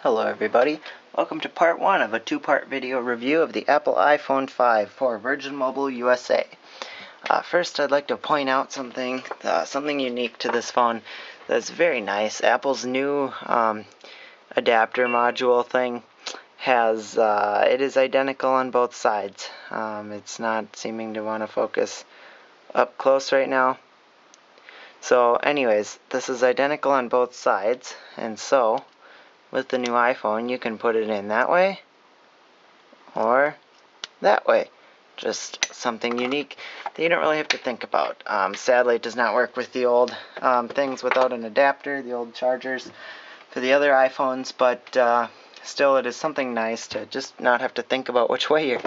Hello everybody, welcome to part 1 of a two-part video review of the Apple iPhone 5 for Virgin Mobile USA. First I'd like to point out something unique to this phone that's very nice. Apple's new adapter module thing has, it is identical on both sides. It's not seeming to want to focus up close right now. So anyways, this is identical on both sides, and so with the new iPhone, you can put it in that way or that way. Just something unique that you don't really have to think about. Sadly, it does not work with the old things without an adapter, the old chargers for the other iPhones, but still it is something nice to just not have to think about which way you're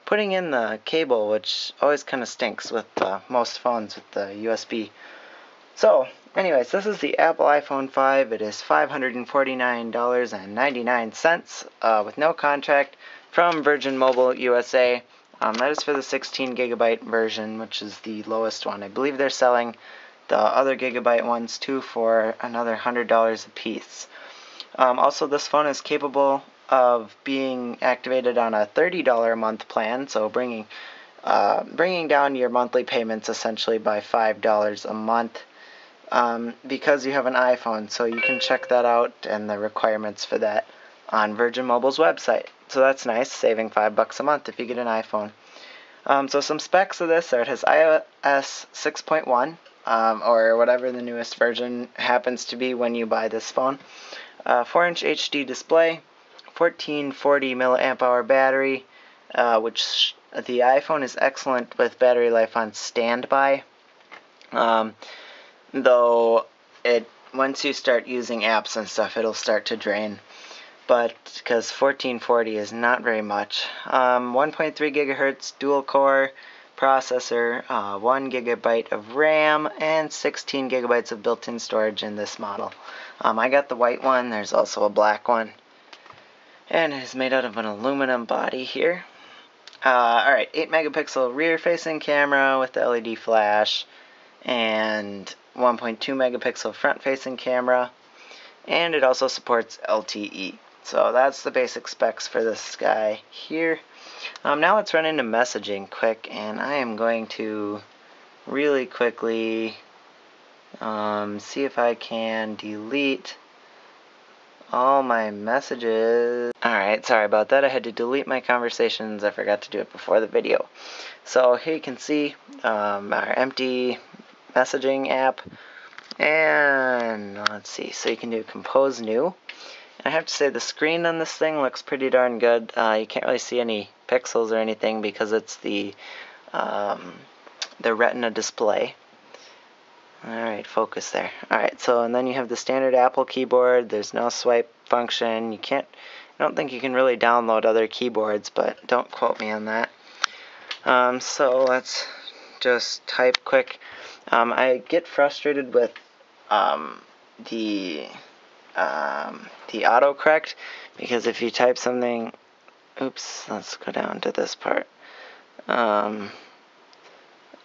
putting in the cable, which always kind of stinks with most phones with the USB. So, anyways, this is the Apple iPhone 5. It is $549.99 with no contract from Virgin Mobile USA. That is for the 16 gigabyte version, which is the lowest one. I believe they're selling the other gigabyte ones too for another $100 a piece. Also, this phone is capable of being activated on a $30 a month plan, so bringing down your monthly payments essentially by $5 a month. Because you have an iPhone, so you can check that out and the requirements for that on Virgin Mobile's website. So that's nice, saving $5 a month if you get an iPhone. So some specs of this are it has iOS 6.1, or whatever the newest version happens to be when you buy this phone. 4-inch HD display, 1440 milliamp hour battery, which the iPhone is excellent with battery life on standby. Though once you start using apps and stuff, it'll start to drain. But because 1440 is not very much. 1.3 gigahertz dual core processor, 1 gigabyte of RAM, and 16 gigabytes of built-in storage in this model. I got the white one. There's also a black one, and it is made out of an aluminum body here. Alright, 8 megapixel rear-facing camera with the LED flash, and 1.2 megapixel front-facing camera, and it also supports LTE. So that's the basic specs for this guy here. Now let's run into messaging quick, and I am going to really quickly see if I can delete all my messages. Alright, sorry about that. I had to delete my conversations. I forgot to do it before the video. So here you can see our empty messaging app, and let's see, so you can do compose new. I have to say the screen on this thing looks pretty darn good. You can't really see any pixels or anything because it's the Retina display. Alright, focus there. Alright, so and then you have the standard Apple keyboard. There's no swipe function. I don't think you can really download other keyboards, but don't quote me on that. So let's just type quick. I get frustrated with the autocorrect, because if you type something, oops, let's go down to this part.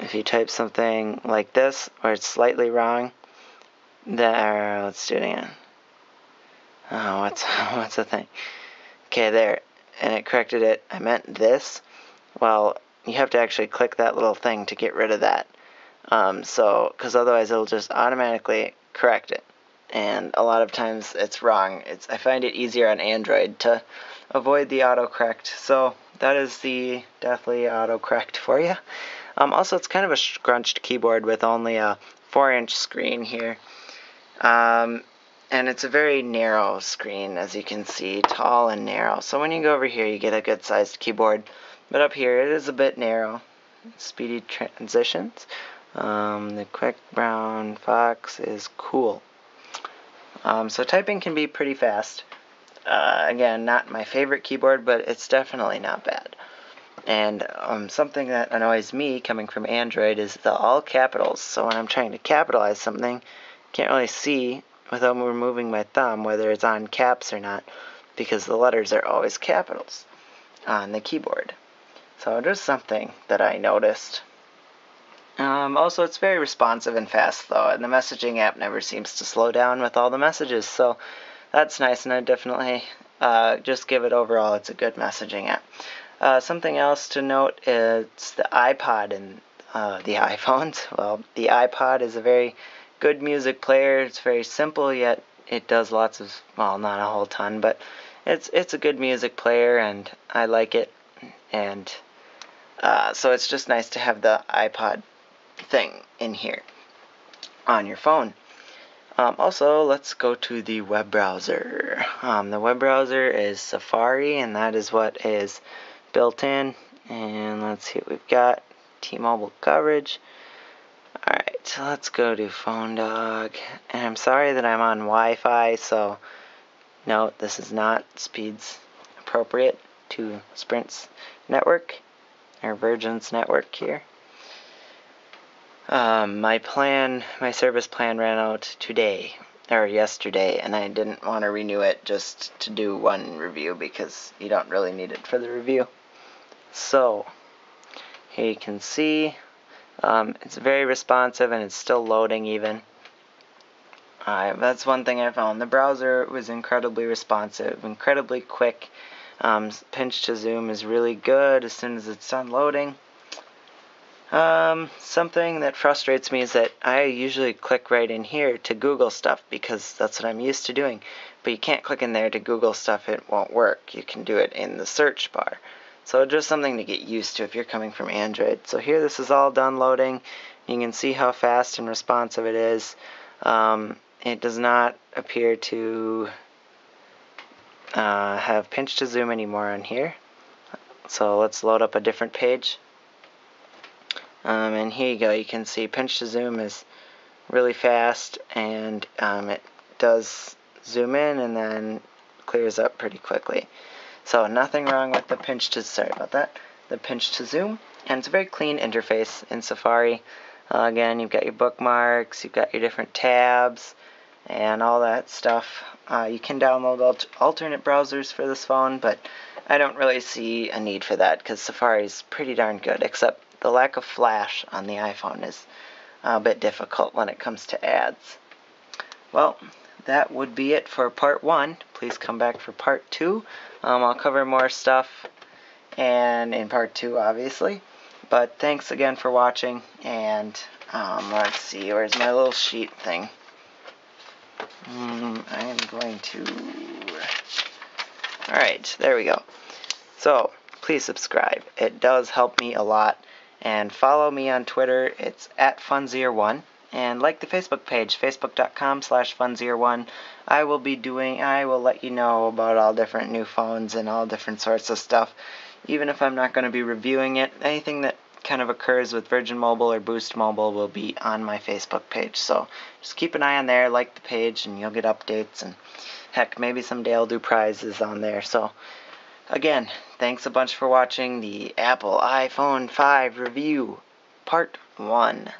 If you type something like this, or it's slightly wrong, there, let's do it again. Oh, what's the thing? Okay, there, and it corrected it. I meant this. Well, you have to actually click that little thing to get rid of that. Because otherwise it'll just automatically correct it. And a lot of times it's wrong. I find it easier on Android to avoid the autocorrect. So that is the deathly autocorrect for you. Also, it's kind of a scrunched keyboard with only a 4-inch screen here. And it's a very narrow screen, as you can see, tall and narrow. So when you go over here, you get a good-sized keyboard. But up here, it is a bit narrow. Speedy transitions. The quick brown fox is cool. So typing can be pretty fast. Again, not my favorite keyboard, but it's definitely not bad. And something that annoys me coming from Android is the all capitals. So when I'm trying to capitalize something, I can't really see without removing my thumb whether it's on caps or not, because the letters are always capitals on the keyboard. So just something that I noticed. Also, it's very responsive and fast, though, and the messaging app never seems to slow down with all the messages, so that's nice, and I definitely just give it overall, it's a good messaging app. Something else to note is the iPod and the iPhones. Well, the iPod is a very good music player. It's very simple, yet it does lots of, well, not a whole ton, but it's a good music player, and I like it. And so it's just nice to have the iPod thing in here on your phone. Also, let's go to the web browser. The web browser is Safari, and that is what is built in. And let's see what we've got. T-Mobile coverage. Alright, so let's go to Phone Dog. And I'm sorry that I'm on Wi-Fi, so note this is not speeds appropriate to Sprint's network, or Virgin's network here. My service plan ran out today, or yesterday, and I didn't want to renew it just to do one review because you don't really need it for the review. So, here you can see, it's very responsive and it's still loading even. That's one thing I found. The browser was incredibly responsive, incredibly quick. Pinch to zoom is really good as soon as it's done loading. Something that frustrates me is that I usually click right in here to Google stuff because that's what I'm used to doing. But you can't click in there to Google stuff, it won't work. You can do it in the search bar. So just something to get used to if you're coming from Android. So here this is all done loading. You can see how fast and responsive it is. It does not appear to have pinch to zoom anymore on here. So let's load up a different page. And here you go, you can see pinch to zoom is really fast, and it does zoom in and then clears up pretty quickly. So nothing wrong with the the pinch to zoom, and it's a very clean interface in Safari. Again, you've got your bookmarks, you've got your different tabs, and all that stuff. You can download alternate browsers for this phone, but I don't really see a need for that because Safari is pretty darn good, except the lack of flash on the iPhone is a bit difficult when it comes to ads. Well, that would be it for part 1. Please come back for part 2. I'll cover more stuff and in part 2, obviously. But thanks again for watching, and let's see, where's my little sheet thing? I am going to... Alright, there we go. So, please subscribe. It does help me a lot. And follow me on Twitter. It's @funzier1. And like the Facebook page, facebook.com/funzier1. I will let you know about all different new phones and all different sorts of stuff. Even if I'm not going to be reviewing it, anything that kind of occurs with Virgin Mobile or Boost Mobile will be on my Facebook page. So just keep an eye on there, like the page, and you'll get updates. And heck, maybe someday I'll do prizes on there. So again, thanks a bunch for watching the Apple iPhone 5 review, part 1.